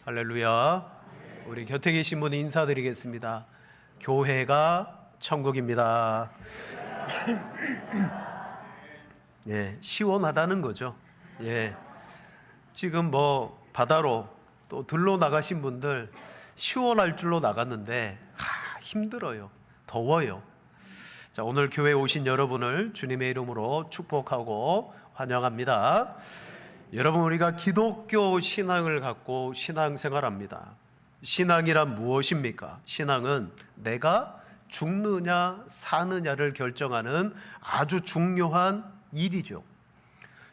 할렐루야. 우리 곁에 계신 분 인사드리겠습니다. 교회가 천국입니다. 예, 시원하다는 거죠. 예, 지금 바다로 또 들로 나가신 분들 시원할 줄로 나갔는데 힘들어요. 더워요. 자, 오늘 교회에 오신 여러분을 주님의 이름으로 축복하고 환영합니다. 여러분, 우리가 기독교 신앙을 갖고 신앙생활합니다. 신앙이란 무엇입니까? 신앙은 내가 죽느냐 사느냐를 결정하는 아주 중요한 일이죠.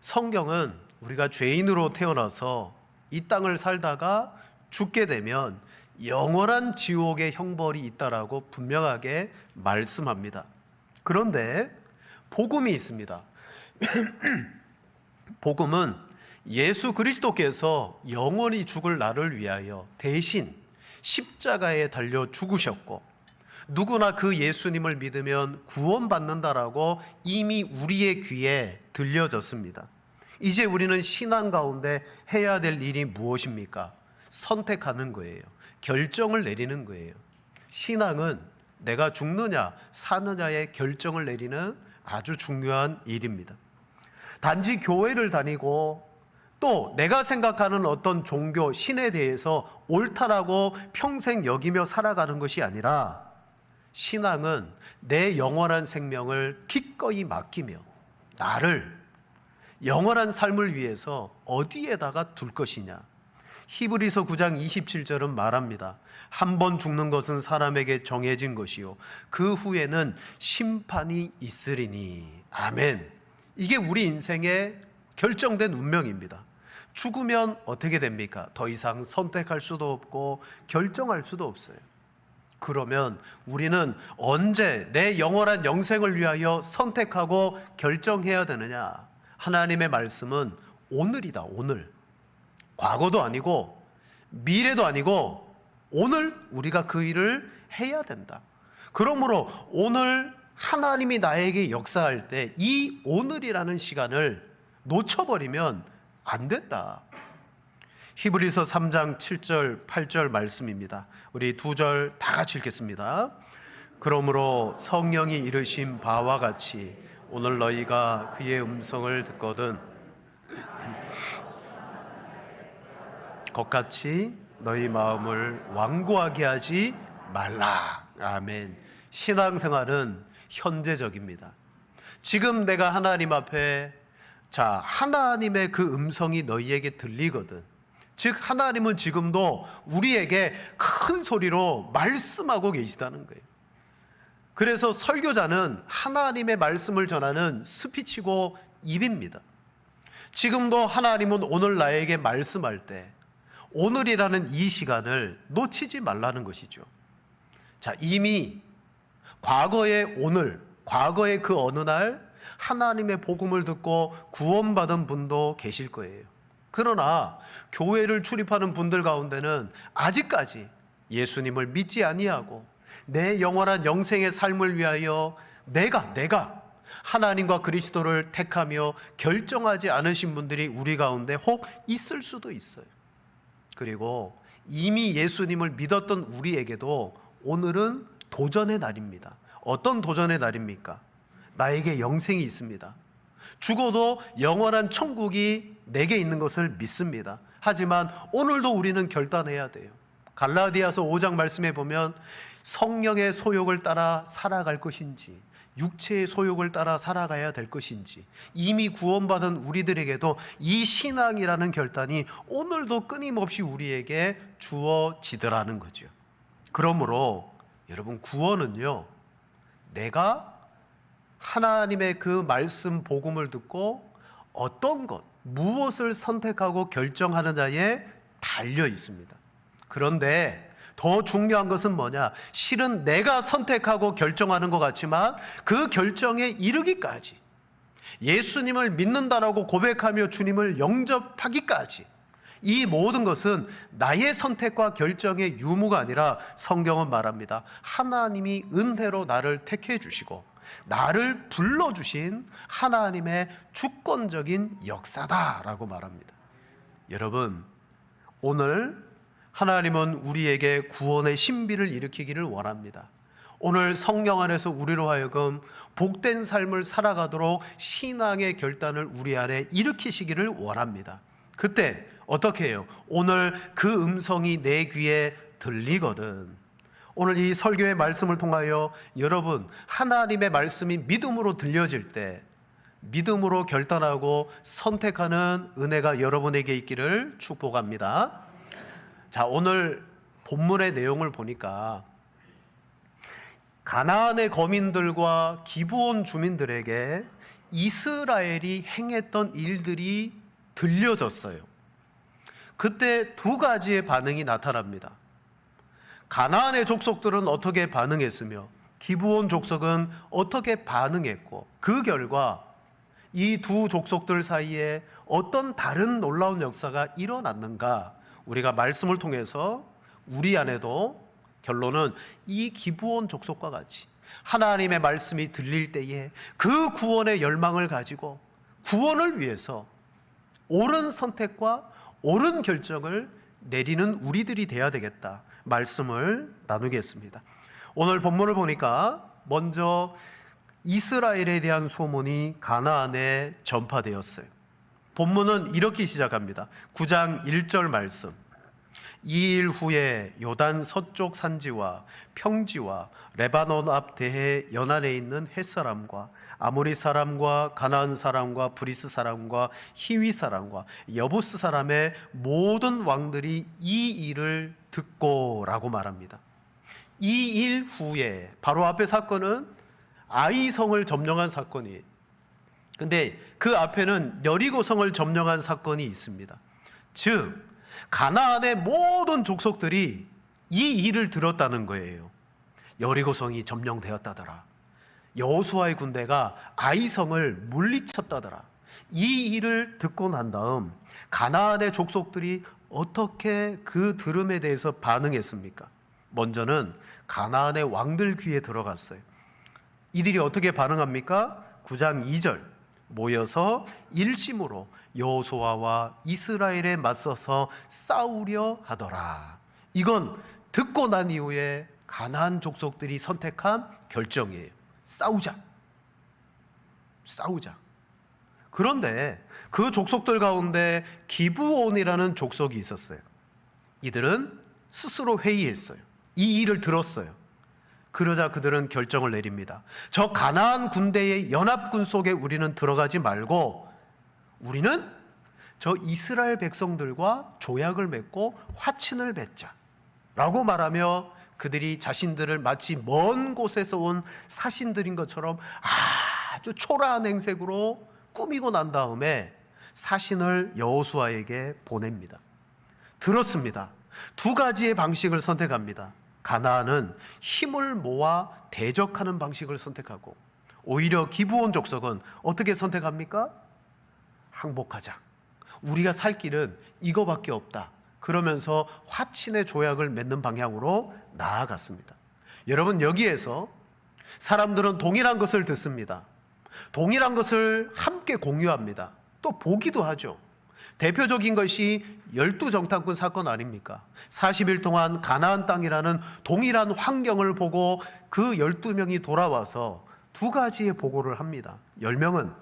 성경은 우리가 죄인으로 태어나서 이 땅을 살다가 죽게 되면 영원한 지옥의 형벌이 있다라고 분명하게 말씀합니다. 그런데 복음이 있습니다. 복음은 예수 그리스도께서 영원히 죽을 나를 위하여 대신 십자가에 달려 죽으셨고, 누구나 그 예수님을 믿으면 구원받는다라고 이미 우리의 귀에 들려졌습니다. 이제 우리는 신앙 가운데 해야 될 일이 무엇입니까? 선택하는 거예요. 결정을 내리는 거예요. 신앙은 내가 죽느냐 사느냐의 결정을 내리는 아주 중요한 일입니다. 단지 교회를 다니고 또 내가 생각하는 어떤 종교, 신에 대해서 옳다라고 평생 여기며 살아가는 것이 아니라, 신앙은 내 영원한 생명을 기꺼이 맡기며 나를 영원한 삶을 위해서 어디에다가 둘 것이냐. 히브리서 9장 27절은 말합니다. 한 번 죽는 것은 사람에게 정해진 것이요 그 후에는 심판이 있으리니. 아멘. 이게 우리 인생의 결정된 운명입니다. 죽으면 어떻게 됩니까? 더 이상 선택할 수도 없고 결정할 수도 없어요. 그러면 우리는 언제 내 영원한 영생을 위하여 선택하고 결정해야 되느냐? 하나님의 말씀은 오늘이다. 오늘. 과거도 아니고 미래도 아니고 오늘 우리가 그 일을 해야 된다. 그러므로 오늘 하나님이 나에게 역사할 때 이 오늘이라는 시간을 놓쳐버리면 안 된다. 히브리서 3장 7절 8절 말씀입니다. 우리 두 절 다 같이 읽겠습니다. 그러므로 성령이 이르신 바와 같이 오늘 너희가 그의 음성을 듣거든 것같이 너희 마음을 완고하게 하지 말라. 아멘. 신앙생활은 현재적입니다. 지금 내가 하나님 앞에 하나님의 그 음성이 너희에게 들리거든. 즉 하나님은 지금도 우리에게 큰 소리로 말씀하고 계시다는 거예요. 그래서 설교자는 하나님의 말씀을 전하는 스피치고 입입니다. 지금도 하나님은 오늘 나에게 말씀할 때 오늘이라는 이 시간을 놓치지 말라는 것이죠. 자, 이미 과거의 오늘, 과거의 그 어느 날 하나님의 복음을 듣고 구원받은 분도 계실 거예요. 그러나 교회를 출입하는 분들 가운데는 아직까지 예수님을 믿지 아니하고 내 영원한 영생의 삶을 위하여 내가 하나님과 그리스도를 택하며 결정하지 않으신 분들이 우리 가운데 혹 있을 수도 있어요. 그리고 이미 예수님을 믿었던 우리에게도 오늘은 도전의 날입니다. 어떤 도전의 날입니까? 나에게 영생이 있습니다. 죽어도 영원한 천국이 내게 있는 것을 믿습니다. 하지만 오늘도 우리는 결단해야 돼요. 갈라디아서 5장 말씀에 보면 성령의 소욕을 따라 살아갈 것인지 육체의 소욕을 따라 살아가야 될 것인지, 이미 구원받은 우리들에게도 이 신앙이라는 결단이 오늘도 끊임없이 우리에게 주어지더라는 거죠. 그러므로 여러분, 구원은요, 내가 하나님의 그 말씀 복음을 듣고 어떤 것, 무엇을 선택하고 결정하느냐에 달려 있습니다. 그런데 더 중요한 것은 뭐냐? 실은 내가 선택하고 결정하는 것 같지만 그 결정에 이르기까지, 예수님을 믿는다라고 고백하며 주님을 영접하기까지, 이 모든 것은 나의 선택과 결정의 유무가 아니라 성경은 말합니다. 하나님이 은혜로 나를 택해 주시고 나를 불러주신 하나님의 주권적인 역사다라고 말합니다. 여러분, 오늘 하나님은 우리에게 구원의 신비를 일으키기를 원합니다. 오늘 성령 안에서 우리로 하여금 복된 삶을 살아가도록 신앙의 결단을 우리 안에 일으키시기를 원합니다. 그때 어떻게 해요? 오늘 그 음성이 내 귀에 들리거든. 오늘 이 설교의 말씀을 통하여 여러분, 하나님의 말씀이 믿음으로 들려질 때 믿음으로 결단하고 선택하는 은혜가 여러분에게 있기를 축복합니다. 자, 오늘 본문의 내용을 보니까 가나안의 거민들과 기브온 주민들에게 이스라엘이 행했던 일들이 들려졌어요. 그때 두 가지의 반응이 나타납니다. 가나안의 족속들은 어떻게 반응했으며 기브온 족속은 어떻게 반응했고, 그 결과 이 두 족속들 사이에 어떤 다른 놀라운 역사가 일어났는가, 우리가 말씀을 통해서 우리 안에도 결론은 이 기브온 족속과 같이 하나님의 말씀이 들릴 때에 그 구원의 열망을 가지고 구원을 위해서 옳은 선택과 옳은 결정을 내리는 우리들이 되어야 되겠다, 말씀을 나누겠습니다. 오늘 본문을 보니까 먼저 이스라엘에 대한 소문이 가나안에 전파되었어요. 본문은 이렇게 시작합니다. 9장 1절 말씀. 2일 후에 요단 서쪽 산지와 평지와 레바논 앞 대해 연안에 있는 헷사람과 아모리 사람과 가나안 사람과 브리스 사람과 히위 사람과 여부스 사람의 모든 왕들이 이 일을 듣고라고 말합니다. 이 일 후에, 바로 앞의 사건은 아이성을 점령한 사건이에요. 근데 그 앞에는 여리고성을 점령한 사건이 있습니다. 즉 가나안의 모든 족속들이 이 일을 들었다는 거예요. 여리고성이 점령되었다더라. 여호수아의 군대가 아이성을 물리쳤다더라. 이 일을 듣고 난 다음 가나안의 족속들이 어떻게 그 들음에 대해서 반응했습니까? 먼저는 가나안의 왕들 귀에 들어갔어요. 이들이 어떻게 반응합니까? 9장 2절. 모여서 일심으로 여호수아와 이스라엘에 맞서서 싸우려 하더라. 이건 듣고 난 이후에 가나안 족속들이 선택한 결정이에요. 싸우자. 그런데 그 족속들 가운데 기브온이라는 족속이 있었어요. 이들은 스스로 회의했어요. 이 일을 들었어요. 그러자 그들은 결정을 내립니다. 저 가나안 군대의 연합군 속에 우리는 들어가지 말고 우리는 저 이스라엘 백성들과 조약을 맺고 화친을 맺자 라고 말하며 그들이 자신들을 마치 먼 곳에서 온 사신들인 것처럼 아주 초라한 행색으로 꾸미고 난 다음에 사신을 여호수아에게 보냅니다. 들었습니다. 두 가지의 방식을 선택합니다. 가나안은 힘을 모아 대적하는 방식을 선택하고, 오히려 기브온 족속은 어떻게 선택합니까? 항복하자. 우리가 살 길은 이거밖에 없다. 그러면서 화친의 조약을 맺는 방향으로 나아갔습니다. 여러분, 여기에서 사람들은 동일한 것을 듣습니다. 동일한 것을 함께 공유합니다. 또 보기도 하죠. 대표적인 것이 12정탐꾼 사건 아닙니까? 40일 동안 가나안 땅이라는 동일한 환경을 보고 그 12명이 돌아와서 두 가지의 보고를 합니다. 10명은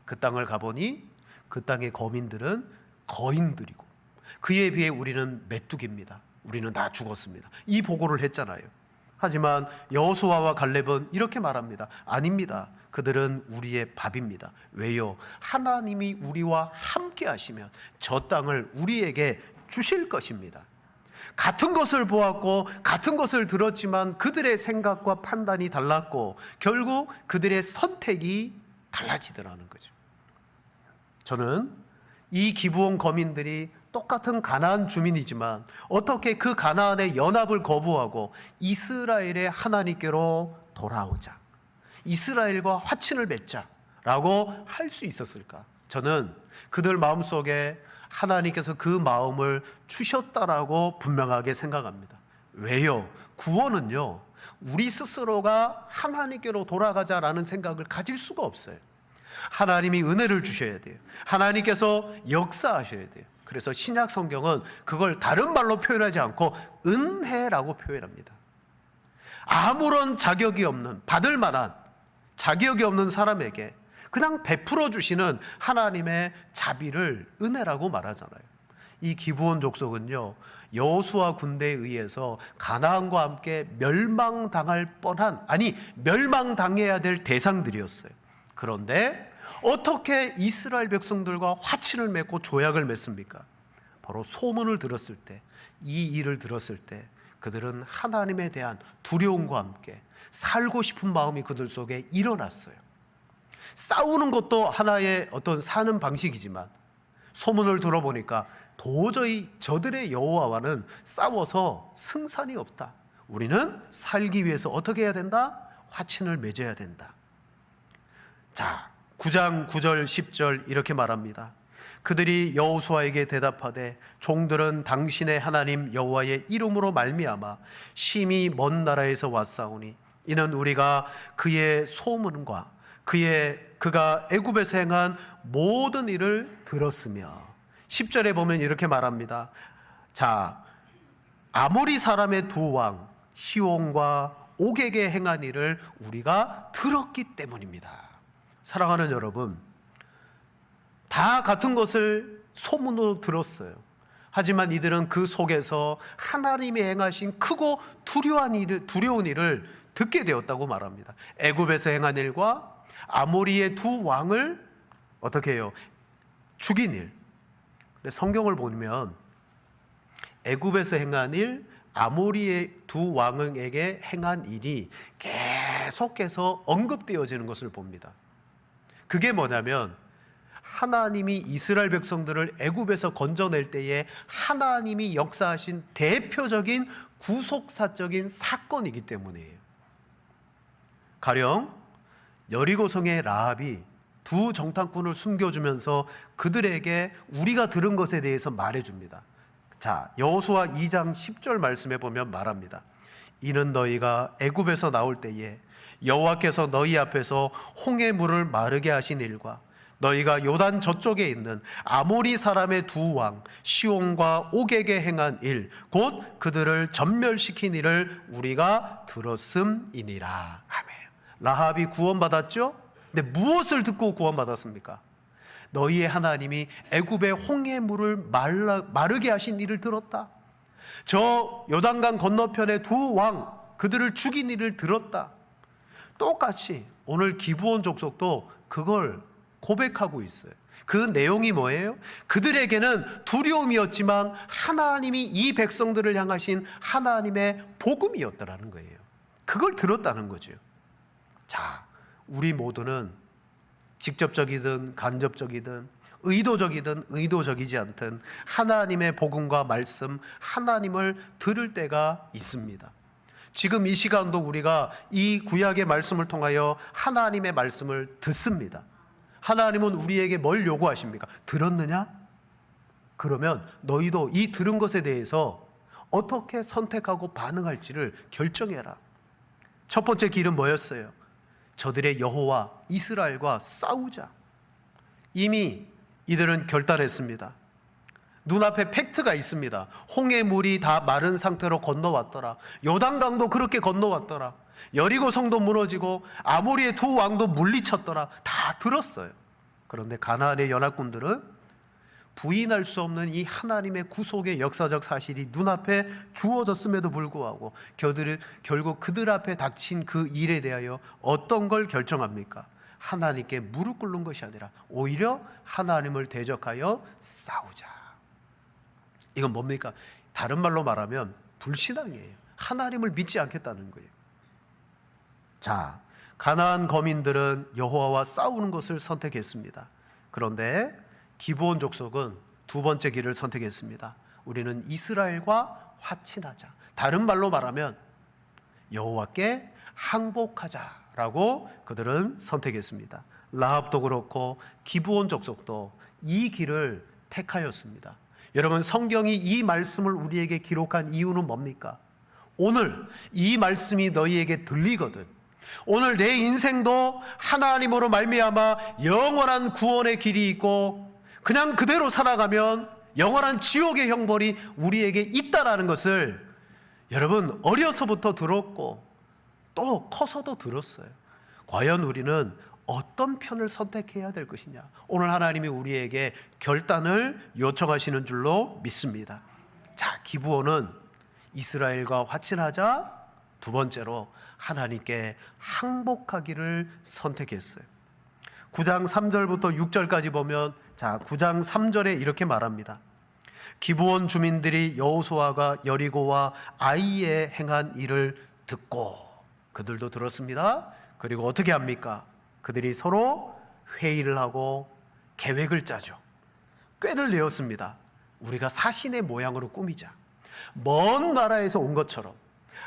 그 땅을 가보니 그 땅의 거민들은 거인들이고 그에 비해 우리는 메뚜기입니다. 우리는 다 죽었습니다. 이 보고를 했잖아요. 하지만 여호수아와 갈렙은 이렇게 말합니다. 아닙니다. 그들은 우리의 밥입니다. 왜요? 하나님이 우리와 함께 하시면 저 땅을 우리에게 주실 것입니다. 같은 것을 보았고 같은 것을 들었지만 그들의 생각과 판단이 달랐고 결국 그들의 선택이 달라지더라는 거죠. 저는 이 기브온 거민들이 똑같은 가나안 주민이지만 어떻게 그 가나안의 연합을 거부하고 이스라엘의 하나님께로 돌아오자, 이스라엘과 화친을 맺자라고 할 수 있었을까? 저는 그들 마음속에 하나님께서 그 마음을 주셨다라고 분명하게 생각합니다. 왜요? 구원은요, 우리 스스로가 하나님께로 돌아가자라는 생각을 가질 수가 없어요. 하나님이 은혜를 주셔야 돼요. 하나님께서 역사하셔야 돼요. 그래서 신약 성경은 그걸 다른 말로 표현하지 않고 은혜라고 표현합니다. 아무런 자격이 없는, 받을 만한 자격이 없는 사람에게 그냥 베풀어 주시는 하나님의 자비를 은혜라고 말하잖아요. 이 기브온 족속은요, 여호수아 군대에 의해서 가나안과 함께 멸망당할 뻔한, 아니 멸망당해야 될 대상들이었어요. 그런데 어떻게 이스라엘 백성들과 화친을 맺고 조약을 맺습니까? 바로 소문을 들었을 때, 이 일을 들었을 때 그들은 하나님에 대한 두려움과 함께 살고 싶은 마음이 그들 속에 일어났어요. 싸우는 것도 하나의 어떤 사는 방식이지만 소문을 들어보니까 도저히 저들의 여호와와는 싸워서 승산이 없다. 우리는 살기 위해서 어떻게 해야 된다? 화친을 맺어야 된다. 자, 9장 9절 10절 이렇게 말합니다. 그들이 여호수아에게 대답하되 종들은 당신의 하나님 여호와의 이름으로 말미암아 심히 먼 나라에서 왔사오니 이는 우리가 그의 소문과 그가 애굽에서 행한 모든 일을 들었으며 10절에 보면 이렇게 말합니다. 자, 아모리 사람의 두 왕 시온과 옥에게 행한 일을 우리가 들었기 때문입니다. 사랑하는 여러분, 다 같은 것을 소문으로 들었어요. 하지만 이들은 그 속에서 하나님이 행하신 크고 두려운 일을 듣게 되었다고 말합니다. 애굽에서 행한 일과 아모리의 두 왕을 어떻게 해요? 죽인 일. 근데 성경을 보면 애굽에서 행한 일, 아모리의 두 왕에게 행한 일이 계속해서 언급되어지는 것을 봅니다. 그게 뭐냐면 하나님이 이스라엘 백성들을 애굽에서 건져낼 때에 하나님이 역사하신 대표적인 구속사적인 사건이기 때문이에요. 가령 여리고성의 라합이 두 정탐꾼을 숨겨주면서 그들에게 우리가 들은 것에 대해서 말해줍니다. 자, 여호수아 2장 10절 말씀에 보면 말합니다. 이는 너희가 애굽에서 나올 때에 여호와께서 너희 앞에서 홍해 물을 마르게 하신 일과 너희가 요단 저쪽에 있는 아모리 사람의 두 왕 시온과 옥에게 행한 일, 곧 그들을 전멸시킨 일을 우리가 들었음이니라. 아멘. 라합이 구원받았죠? 근데 무엇을 듣고 구원받았습니까? 너희의 하나님이 애굽의 홍해 물을 마르게 하신 일을 들었다. 저 요단강 건너편의 두 왕 그들을 죽인 일을 들었다. 똑같이 오늘 기브온 족속도 그걸 고백하고 있어요. 그 내용이 뭐예요? 그들에게는 두려움이었지만 하나님이 이 백성들을 향하신 하나님의 복음이었다라는 거예요. 그걸 들었다는 거죠. 자, 우리 모두는 직접적이든 간접적이든 의도적이든 의도적이지 않든 하나님의 복음과 말씀, 하나님을 들을 때가 있습니다. 지금 이 시간도 우리가 이 구약의 말씀을 통하여 하나님의 말씀을 듣습니다. 하나님은 우리에게 뭘 요구하십니까? 들었느냐? 그러면 너희도 이 들은 것에 대해서 어떻게 선택하고 반응할지를 결정해라. 첫 번째 길은 뭐였어요? 저들의 여호와 이스라엘과 싸우자. 이미 이들은 결단했습니다. 눈앞에 팩트가 있습니다. 홍해 물이 다 마른 상태로 건너왔더라. 요단강도 그렇게 건너왔더라. 여리고 성도 무너지고 아모리의 두 왕도 물리쳤더라. 다 들었어요. 그런데 가나안의 연합군들은 부인할 수 없는 이 하나님의 구속의 역사적 사실이 눈앞에 주어졌음에도 불구하고 결국 그들 앞에 닥친 그 일에 대하여 어떤 걸 결정합니까? 하나님께 무릎 꿇는 것이 아니라 오히려 하나님을 대적하여 싸우자. 이건 뭡니까? 다른 말로 말하면 불신앙이에요. 하나님을 믿지 않겠다는 거예요. 자, 가나안 거민들은 여호와와 싸우는 것을 선택했습니다. 그런데 기브온 족속은 두 번째 길을 선택했습니다. 우리는 이스라엘과 화친하자. 다른 말로 말하면 여호와께 항복하자라고 그들은 선택했습니다. 라합도 그렇고 기브온 족속도 이 길을 택하였습니다. 여러분, 성경이 이 말씀을 우리에게 기록한 이유는 뭡니까? 오늘 이 말씀이 너희에게 들리거든. 오늘 내 인생도 하나님으로 말미암아 영원한 구원의 길이 있고 그냥 그대로 살아가면 영원한 지옥의 형벌이 우리에게 있다라는 것을 여러분 어려서부터 들었고 또 커서도 들었어요. 과연 우리는 어떤 편을 선택해야 될 것이냐? 오늘 하나님이 우리에게 결단을 요청하시는 줄로 믿습니다. 자, 기브온은 이스라엘과 화친하자, 두 번째로 하나님께 항복하기를 선택했어요. 9장 3절부터 6절까지 보면, 자, 9장 3절에 이렇게 말합니다. 기브온 주민들이 여호수아가 여리고와 아이에 행한 일을 듣고, 그들도 들었습니다. 그리고 어떻게 합니까? 그들이 서로 회의를 하고 계획을 짜죠. 꾀를 내었습니다. 우리가 사신의 모양으로 꾸미자. 먼 나라에서 온 것처럼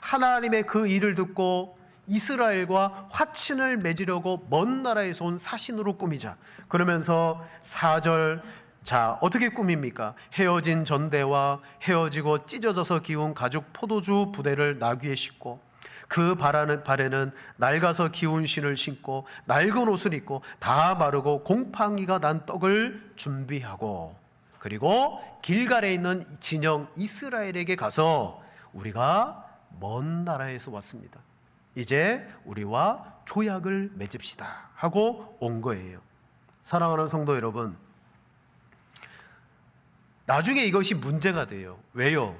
하나님의 그 일을 듣고 이스라엘과 화친을 맺으려고 먼 나라에서 온 사신으로 꾸미자. 그러면서 4절, 자, 어떻게 꾸밉니까? 헤어진 전대와 헤어지고 찢어져서 기운 가죽 포도주 부대를 나귀에 싣고 그 발에는 낡아서 기운 신을 신고 낡은 옷을 입고 다 마르고 곰팡이가 난 떡을 준비하고, 그리고 길갈에 있는 진영 이스라엘에게 가서 우리가 먼 나라에서 왔습니다. 이제 우리와 조약을 맺읍시다 하고 온 거예요. 사랑하는 성도 여러분, 나중에 이것이 문제가 돼요. 왜요?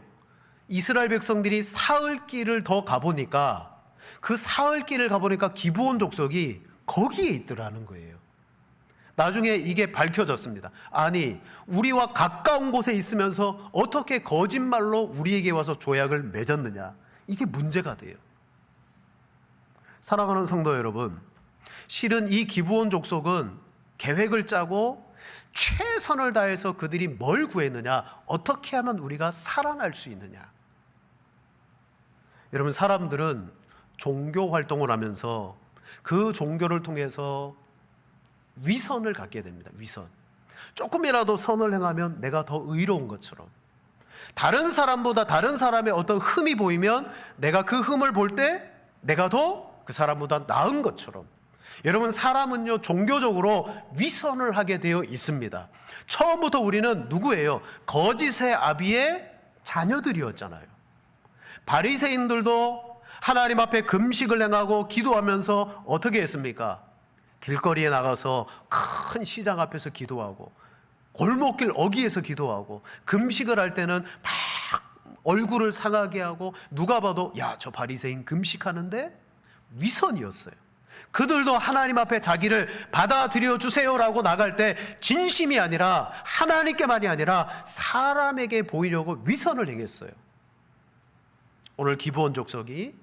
이스라엘 백성들이 사흘 길을 더 가보니까, 그 사흘 길을 가보니까 기브온 족속이 거기에 있더라는 거예요. 나중에 이게 밝혀졌습니다. 아니, 우리와 가까운 곳에 있으면서 어떻게 거짓말로 우리에게 와서 조약을 맺었느냐, 이게 문제가 돼요. 사랑하는 성도 여러분, 실은 이 기브온 족속은 계획을 짜고 최선을 다해서 그들이 뭘 구했느냐, 어떻게 하면 우리가 살아날 수 있느냐. 여러분, 사람들은 종교 활동을 하면서 그 종교를 통해서 위선을 갖게 됩니다. 위선. 조금이라도 선을 행하면 내가 더 의로운 것처럼, 다른 사람보다 다른 사람의 어떤 흠이 보이면 내가 그 흠을 볼 때 내가 더 그 사람보다 나은 것처럼. 여러분, 사람은요 종교적으로 위선을 하게 되어 있습니다. 처음부터 우리는 누구예요? 거짓의 아비의 자녀들이었잖아요. 바리새인들도 하나님 앞에 금식을 행하고 기도하면서 어떻게 했습니까? 길거리에 나가서 큰 시장 앞에서 기도하고 골목길 어귀에서 기도하고, 금식을 할 때는 막 얼굴을 상하게 하고 누가 봐도 야, 저 바리새인 금식하는데, 위선이었어요. 그들도 하나님 앞에 자기를 받아들여 주세요라고 나갈 때 진심이 아니라, 하나님께만이 아니라 사람에게 보이려고 위선을 행했어요. 오늘 기브온 족속이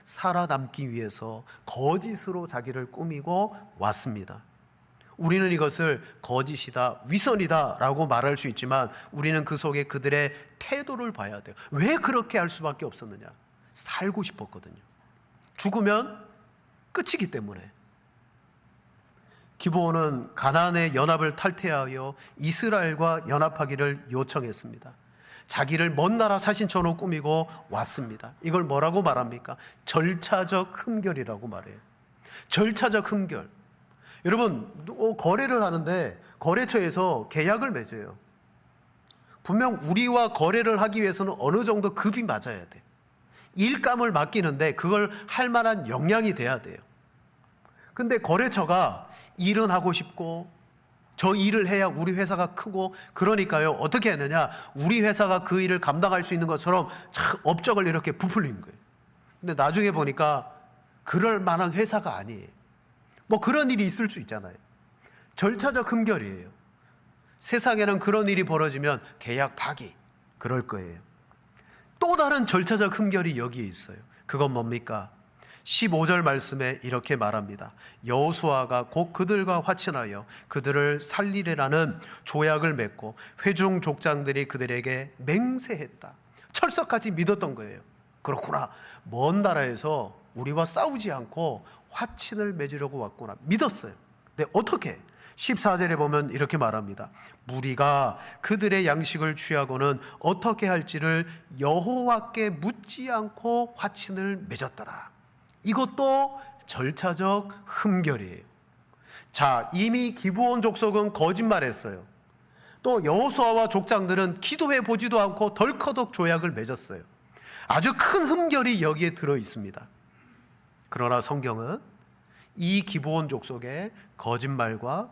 살아남기 위해서 거짓으로 자기를 꾸미고 왔습니다. 우리는 이것을 거짓이다, 위선이다 라고 말할 수 있지만, 우리는 그 속에 그들의 태도를 봐야 돼요. 왜 그렇게 할 수밖에 없었느냐? 살고 싶었거든요. 죽으면 끝이기 때문에. 기브온은 가나안의 연합을 탈퇴하여 이스라엘과 연합하기를 요청했습니다. 자기를 먼 나라 사신처럼 꾸미고 왔습니다. 이걸 뭐라고 말합니까? 절차적 흠결이라고 말해요. 절차적 흠결. 여러분, 거래를 하는데 거래처에서 계약을 맺어요. 분명 우리와 거래를 하기 위해서는 어느 정도 급이 맞아야 돼. 일감을 맡기는데 그걸 할 만한 역량이 돼야 돼요. 근데 거래처가 일은 하고 싶고 저 일을 해야 우리 회사가 크고, 그러니까요 어떻게 했느냐, 우리 회사가 그 일을 감당할 수 있는 것처럼 업적을 이렇게 부풀린 거예요. 근데 나중에 보니까 그럴 만한 회사가 아니에요. 뭐 그런 일이 있을 수 있잖아요. 절차적 흠결이에요. 세상에는 그런 일이 벌어지면 계약 파기, 그럴 거예요. 또 다른 절차적 흠결이 여기에 있어요. 그건 뭡니까? 15절 말씀에 이렇게 말합니다. 여호수아가 곧 그들과 화친하여 그들을 살리리라는 조약을 맺고 회중 족장들이 그들에게 맹세했다. 철석같이 믿었던 거예요. 그렇구나, 먼 나라에서 우리와 싸우지 않고 화친을 맺으려고 왔구나, 믿었어요. 근데 어떻게? 14절에 보면 이렇게 말합니다. 무리가 그들의 양식을 취하고는 어떻게 할지를 여호와께 묻지 않고 화친을 맺었더라. 이것도 절차적 흠결이에요. 자, 이미 기브온 족속은 거짓말했어요. 또 여호수아와 족장들은 기도해 보지도 않고 덜커덕 조약을 맺었어요. 아주 큰 흠결이 여기에 들어 있습니다. 그러나 성경은 이 기브온 족속의 거짓말과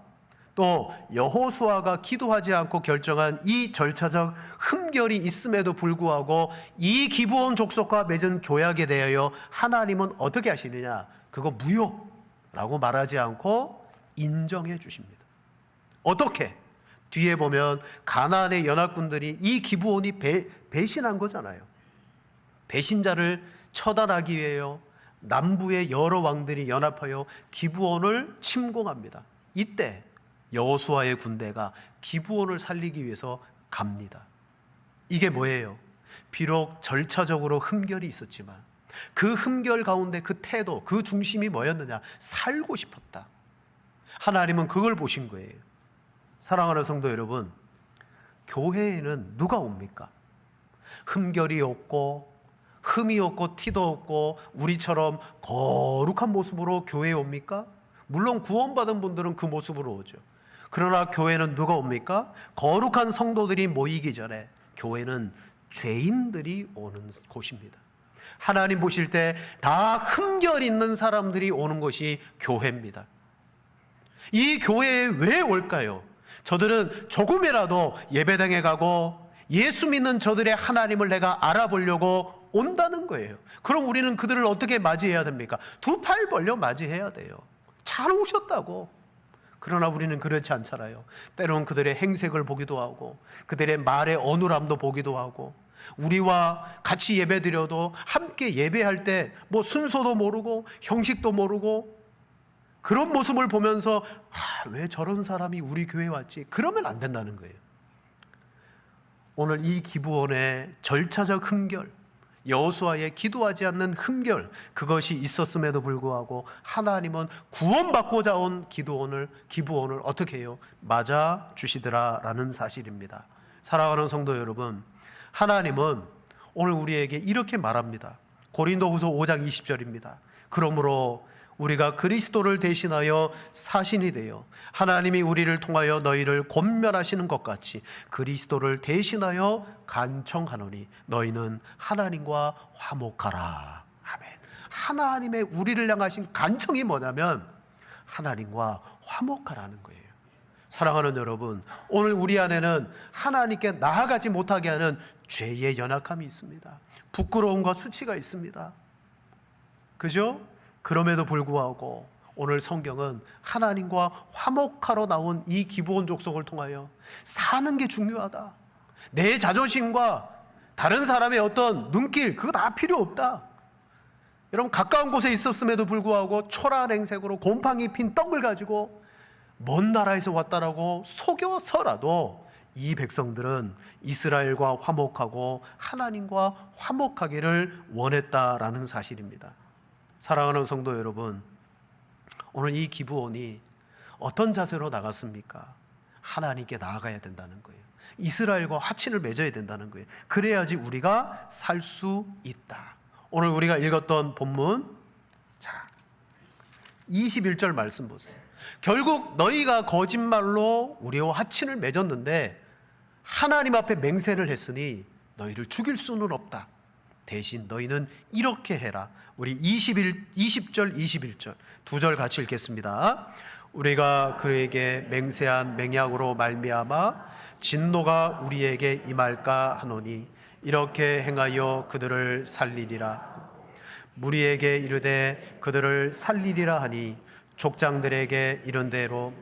또 여호수아가 기도하지 않고 결정한 이 절차적 흠결이 있음에도 불구하고 이 기브온 족속과 맺은 조약에 대하여 하나님은 어떻게 하시느냐? 그거 무효라고 말하지 않고 인정해 주십니다. 어떻게? 뒤에 보면 가나안의 연합군들이 이 기브온이 배신한 거잖아요. 배신자를 처단하기 위하여 남부의 여러 왕들이 연합하여 기브온을 침공합니다. 이때 여호수아의 군대가 기브온을 살리기 위해서 갑니다. 이게 뭐예요? 비록 절차적으로 흠결이 있었지만 그 흠결 가운데 그 태도, 그 중심이 뭐였느냐? 살고 싶었다. 하나님은 그걸 보신 거예요. 사랑하는 성도 여러분, 교회에는 누가 옵니까? 흠결이 없고 흠이 없고 티도 없고 우리처럼 거룩한 모습으로 교회에 옵니까? 물론 구원받은 분들은 그 모습으로 오죠. 그러나 교회는 누가 옵니까? 거룩한 성도들이 모이기 전에 교회는 죄인들이 오는 곳입니다. 하나님 보실 때 다 흠결 있는 사람들이 오는 것이 교회입니다. 이 교회에 왜 올까요? 저들은 조금이라도 예배당에 가고 예수 믿는 저들의 하나님을 내가 알아보려고 온다는 거예요. 그럼 우리는 그들을 어떻게 맞이해야 됩니까? 두 팔 벌려 맞이해야 돼요. 잘 오셨다고. 그러나 우리는 그렇지 않잖아요. 때로는 그들의 행색을 보기도 하고 그들의 말의 어눌함도 보기도 하고 우리와 같이 예배드려도 함께 예배할 때 뭐 순서도 모르고 형식도 모르고 그런 모습을 보면서 왜 저런 사람이 우리 교회에 왔지? 그러면 안 된다는 거예요. 오늘 이 기브온의 절차적 흠결, 여호수아의 기도하지 않는 흠결, 그것이 있었음에도 불구하고 하나님은 구원받고자 온 기브온을 어떻게 해요? 맞아 주시더라라는 사실입니다. 사랑하는 성도 여러분, 하나님은 오늘 우리에게 이렇게 말합니다. 고린도후서 5장 20절입니다. 그러므로 우리가 그리스도를 대신하여 사신이 되어 하나님이 우리를 통하여 너희를 권면하시는 것 같이 그리스도를 대신하여 간청하노니 너희는 하나님과 화목하라. 아멘. 하나님의 우리를 향하신 간청이 뭐냐면 하나님과 화목하라는 거예요. 사랑하는 여러분, 오늘 우리 안에는 하나님께 나아가지 못하게 하는 죄의 연약함이 있습니다. 부끄러움과 수치가 있습니다. 그죠? 그럼에도 불구하고 오늘 성경은 하나님과 화목하러 나온 이 기브온 족속을 통하여 사는 게 중요하다. 내 자존심과 다른 사람의 어떤 눈길 그거 다 필요 없다. 여러분 가까운 곳에 있었음에도 불구하고 초라한 행색으로 곰팡이 핀 떡을 가지고 먼 나라에서 왔다라고 속여서라도 이 백성들은 이스라엘과 화목하고 하나님과 화목하기를 원했다라는 사실입니다. 사랑하는 성도 여러분, 오늘 이 기브온이 어떤 자세로 나갔습니까? 하나님께 나아가야 된다는 거예요. 이스라엘과 화친을 맺어야 된다는 거예요. 그래야지 우리가 살 수 있다. 오늘 우리가 읽었던 본문, 자 21절 말씀 보세요. 결국 너희가 거짓말로 우리와 화친을 맺었는데 하나님 앞에 맹세를 했으니 너희를 죽일 수는 없다. 대신 너희는 이렇게 해라. 우리 20절 21절 두 절 같이 읽겠습니다. 우리가 그에게 맹세한 맹약으로 말미암아 진노가 우리에게 임할까 하노니 이렇게 행하여 그들을 살리리라. 무리에게 이르되 그들을 살리리라 하니 족장들에게 이른 대로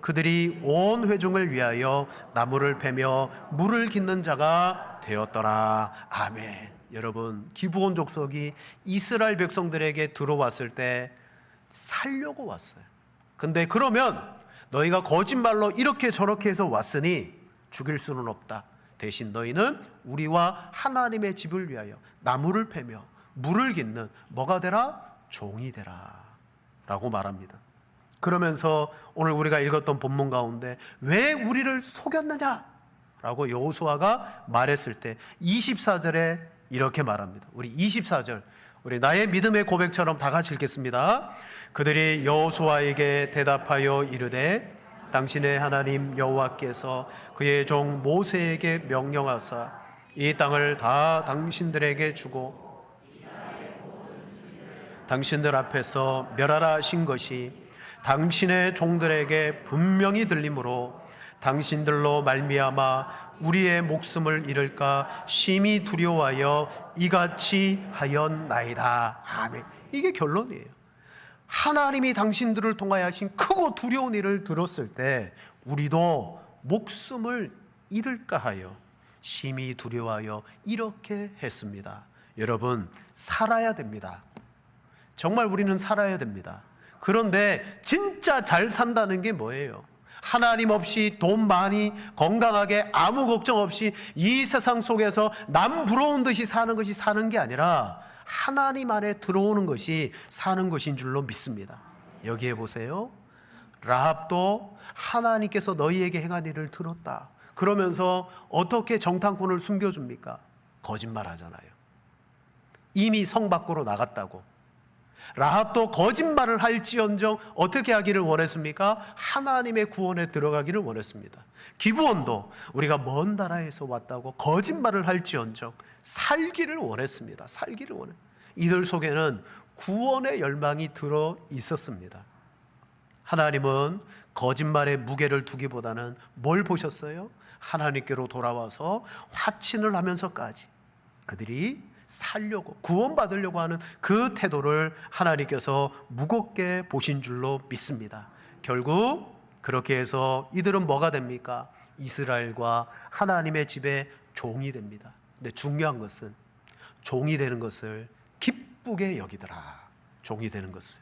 그들이 온 회중을 위하여 나무를 베며 물을 깃는 자가 되었더라. 아멘. 여러분, 기브온 족속이 이스라엘 백성들에게 들어왔을 때 살려고 왔어요. 근데 그러면 너희가 거짓말로 이렇게 저렇게 해서 왔으니 죽일 수는 없다. 대신 너희는 우리와 하나님의 집을 위하여 나무를 패며 물을 깃는 뭐가 되라? 종이 되라 라고 말합니다. 그러면서 오늘 우리가 읽었던 본문 가운데 왜 우리를 속였느냐 라고 여호수아가 말했을 때 24절에 이렇게 말합니다. 우리 24절 우리 나의 믿음의 고백처럼 다 같이 읽겠습니다. 그들이 여호수아에게 대답하여 이르되 당신의 하나님 여호와께서 그의 종 모세에게 명령하사 이 땅을 다 당신들에게 주고 당신들 앞에서 멸하라 하신 것이 당신의 종들에게 분명히 들림으로 당신들로 말미암아 우리의 목숨을 잃을까 심히 두려워하여 이같이 하였나이다. 아멘. 이게 결론이에요. 하나님이 당신들을 통하여 하신 크고 두려운 일을 들었을 때 우리도 목숨을 잃을까 하여 심히 두려워하여 이렇게 했습니다. 여러분, 살아야 됩니다. 정말 우리는 살아야 됩니다. 그런데 진짜 잘 산다는 게 뭐예요? 하나님 없이 돈 많이 건강하게 아무 걱정 없이 이 세상 속에서 남 부러운 듯이 사는 것이 사는 게 아니라 하나님 안에 들어오는 것이 사는 것인 줄로 믿습니다. 여기에 보세요. 라합도 하나님께서 너희에게 행한 일을 들었다. 그러면서 어떻게 정탐꾼을 숨겨줍니까? 거짓말하잖아요. 이미 성 밖으로 나갔다고. 라합도 거짓말을 할지언정 어떻게 하기를 원했습니까? 하나님의 구원에 들어가기를 원했습니다. 기브온도 우리가 먼 나라에서 왔다고 거짓말을 할지언정 살기를 원했습니다. 살기를 원해. 이들 속에는 구원의 열망이 들어 있었습니다. 하나님은 거짓말의 무게를 두기보다는 뭘 보셨어요? 하나님께로 돌아와서 화친을 하면서까지 그들이 살려고 구원받으려고 하는 그 태도를 하나님께서 무겁게 보신 줄로 믿습니다. 결국 그렇게 해서 이들은 뭐가 됩니까? 이스라엘과 하나님의 집에 종이 됩니다. 근데 중요한 것은 종이 되는 것을 기쁘게 여기더라. 종이 되는 것을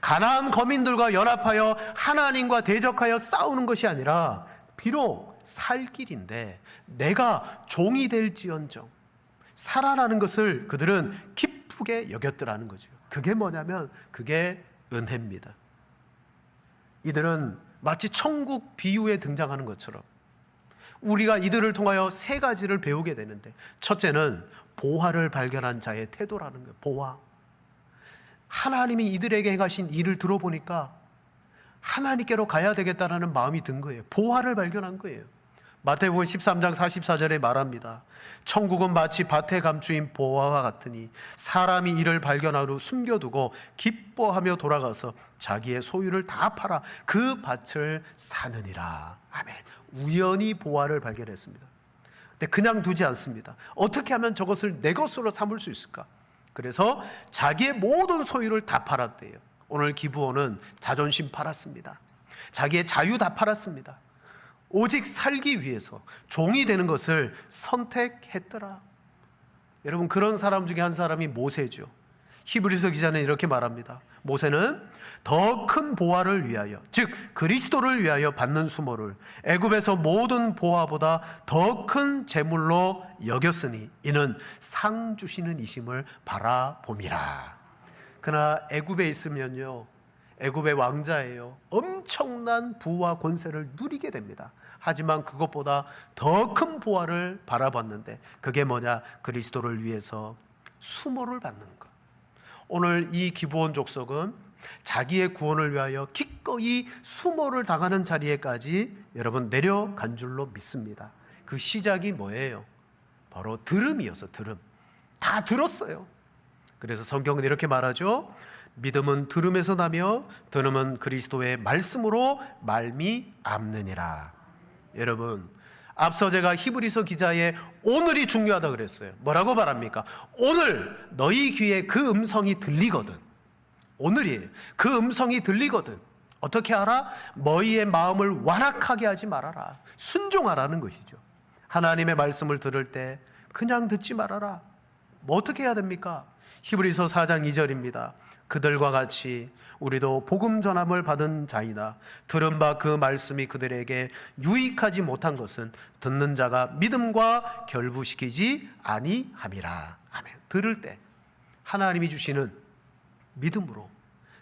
가나안 거민들과 연합하여 하나님과 대적하여 싸우는 것이 아니라 비록 살 길인데 내가 종이 될지언정 살아나는 것을 그들은 기쁘게 여겼더라는 거죠. 그게 뭐냐면 그게 은혜입니다. 이들은 마치 천국 비유에 등장하는 것처럼 우리가 이들을 통하여 세 가지를 배우게 되는데, 첫째는 보화를 발견한 자의 태도라는 거예요. 보화. 하나님이 이들에게 행하신 일을 들어보니까 하나님께로 가야 되겠다라는 마음이 든 거예요. 보화를 발견한 거예요. 마태복음 13장 44절에 말합니다. 천국은 마치 밭에 감추인 보화와 같으니 사람이 이를 발견한 후 숨겨두고 기뻐하며 돌아가서 자기의 소유를 다 팔아 그 밭을 사느니라. 아멘. 우연히 보화를 발견했습니다. 근데 그냥 두지 않습니다. 어떻게 하면 저것을 내 것으로 삼을 수 있을까? 그래서 자기의 모든 소유를 다 팔았대요. 오늘 기브온은 자존심 팔았습니다. 자기의 자유 다 팔았습니다. 오직 살기 위해서 종이 되는 것을 선택했더라. 여러분, 그런 사람 중에 한 사람이 모세죠. 히브리서 기자는 이렇게 말합니다. 모세는 더 큰 보화를 위하여, 즉 그리스도를 위하여 받는 수모를 애굽에서 모든 보화보다 더 큰 재물로 여겼으니 이는 상 주시는 이심을 바라봄이라. 그러나 애굽에 있으면요, 애굽의 왕자예요. 엄청난 부와 권세를 누리게 됩니다. 하지만 그것보다 더 큰 보화를 바라봤는데 그게 뭐냐? 그리스도를 위해서 수모를 받는 것. 오늘 이 기브온 족속은 자기의 구원을 위하여 기꺼이 수모를 당하는 자리에까지 여러분 내려간 줄로 믿습니다. 그 시작이 뭐예요? 바로 들음이어서 들음. 다 들었어요. 그래서 성경은 이렇게 말하죠. 믿음은 들음에서 나며 들음은 그리스도의 말씀으로 말미암느니라. 여러분, 앞서 제가 히브리서 기자의 오늘이 중요하다 그랬어요. 뭐라고 말합니까? 오늘 너희 귀에 그 음성이 들리거든. 오늘이에요. 그 음성이 들리거든. 어떻게 알아? 너희의 마음을 완악하게 하지 말아라. 순종하라는 것이죠. 하나님의 말씀을 들을 때 그냥 듣지 말아라. 뭐 어떻게 해야 됩니까? 히브리서 4장 2절입니다. 그들과 같이 우리도 복음 전함을 받은 자이나 들은 바 그 말씀이 그들에게 유익하지 못한 것은 듣는 자가 믿음과 결부시키지 아니함이라. 아멘. 들을 때 하나님이 주시는 믿음으로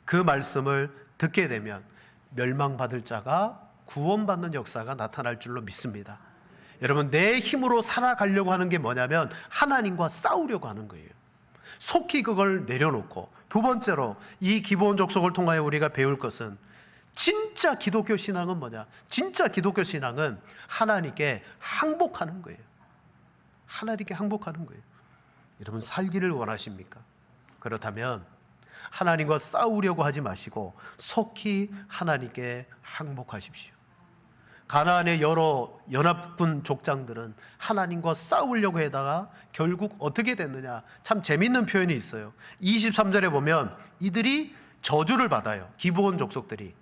그 말씀을 듣게 되면 멸망받을 자가 구원받는 역사가 나타날 줄로 믿습니다. 여러분, 내 힘으로 살아가려고 하는 게 뭐냐면 하나님과 싸우려고 하는 거예요. 속히 그걸 내려놓고, 두 번째로 이 기브온 족속을 통하여 우리가 배울 것은 진짜 기독교 신앙은 뭐냐? 진짜 기독교 신앙은 하나님께 항복하는 거예요. 하나님께 항복하는 거예요. 여러분, 살기를 원하십니까? 그렇다면 하나님과 싸우려고 하지 마시고 속히 하나님께 항복하십시오. 가나안의 여러 연합군 족장들은 하나님과 싸우려고 하다가 결국 어떻게 됐느냐? 참 재밌는 표현이 있어요. 23절에 보면 이들이 저주를 받아요. 기브온 족속들이.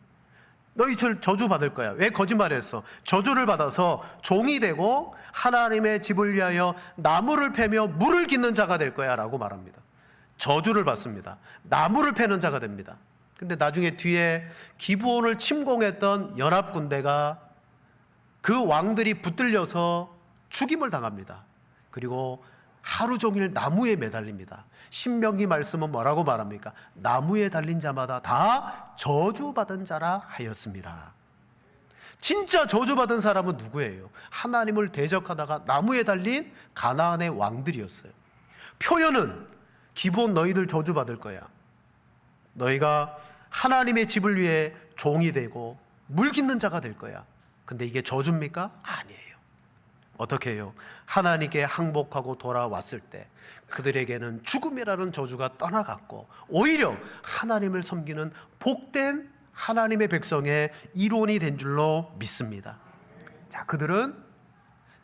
너희 저주 받을 거야. 왜 거짓말했어? 저주를 받아서 종이 되고 하나님의 집을 위하여 나무를 패며 물을 깃는 자가 될 거야 라고 말합니다. 저주를 받습니다. 나무를 패는 자가 됩니다. 근데 나중에 뒤에 기브온을 침공했던 연합군대가 그 왕들이 붙들려서 죽임을 당합니다. 그리고 하루 종일 나무에 매달립니다. 신명기 말씀은 뭐라고 말합니까? 나무에 달린 자마다 다 저주받은 자라 하였습니다. 진짜 저주받은 사람은 누구예요? 하나님을 대적하다가 나무에 달린 가나안의 왕들이었어요. 표현은 기본 너희들 저주받을 거야. 너희가 하나님의 집을 위해 종이 되고 물 깃는 자가 될 거야. 근데 이게 저주입니까? 아니에요. 어떻게 해요? 하나님께 항복하고 돌아왔을 때 그들에게는 죽음이라는 저주가 떠나갔고 오히려 하나님을 섬기는 복된 하나님의 백성의 일원이 된 줄로 믿습니다. 자, 그들은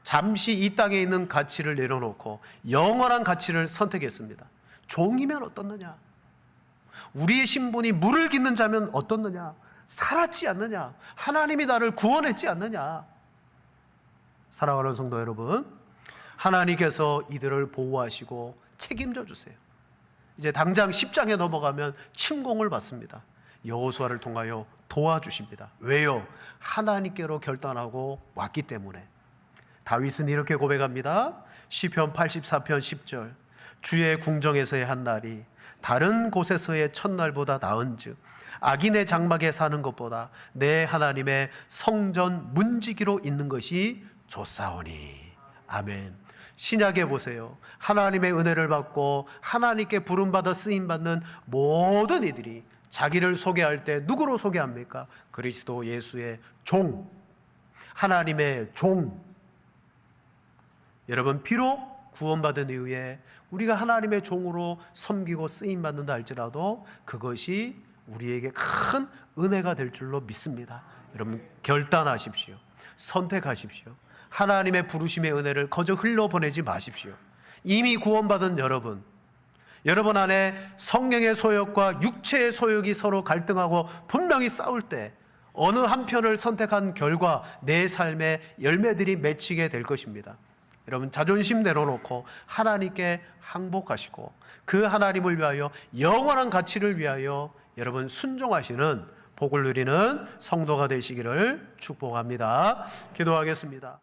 잠시 이 땅에 있는 가치를 내려놓고 영원한 가치를 선택했습니다. 종이면 어떻느냐? 우리의 신분이 물을 깃는 자면 어떻느냐? 살았지 않느냐? 하나님이 나를 구원했지 않느냐? 사랑하는 성도 여러분, 하나님께서 이들을 보호하시고 책임져 주세요. 이제 당장 10장에 넘어가면 침공을 받습니다. 여호수아를 통하여 도와주십니다. 왜요? 하나님께로 결단하고 왔기 때문에. 다윗은 이렇게 고백합니다. 시편 84편 10절. 주의 궁정에서의 한 날이 다른 곳에서의 첫날보다 나은즉 악인의 장막에 사는 것보다 내 하나님의 성전 문지기로 있는 것이 좋사오니. 아멘. 신약에 보세요. 하나님의 은혜를 받고 하나님께 부름받아 쓰임받는 모든 이들이 자기를 소개할 때 누구로 소개합니까? 그리스도 예수의 종, 하나님의 종. 여러분, 비록 구원받은 이후에 우리가 하나님의 종으로 섬기고 쓰임받는다 할지라도 그것이 우리에게 큰 은혜가 될 줄로 믿습니다. 여러분, 결단하십시오. 선택하십시오. 하나님의 부르심의 은혜를 거저 흘러보내지 마십시오. 이미 구원받은 여러분, 여러분 안에 성령의 소욕과 육체의 소욕이 서로 갈등하고 분명히 싸울 때 어느 한편을 선택한 결과 내 삶의 열매들이 맺히게 될 것입니다. 여러분, 자존심 내려놓고 하나님께 항복하시고 그 하나님을 위하여 영원한 가치를 위하여 여러분 순종하시는 복을 누리는 성도가 되시기를 축복합니다. 기도하겠습니다.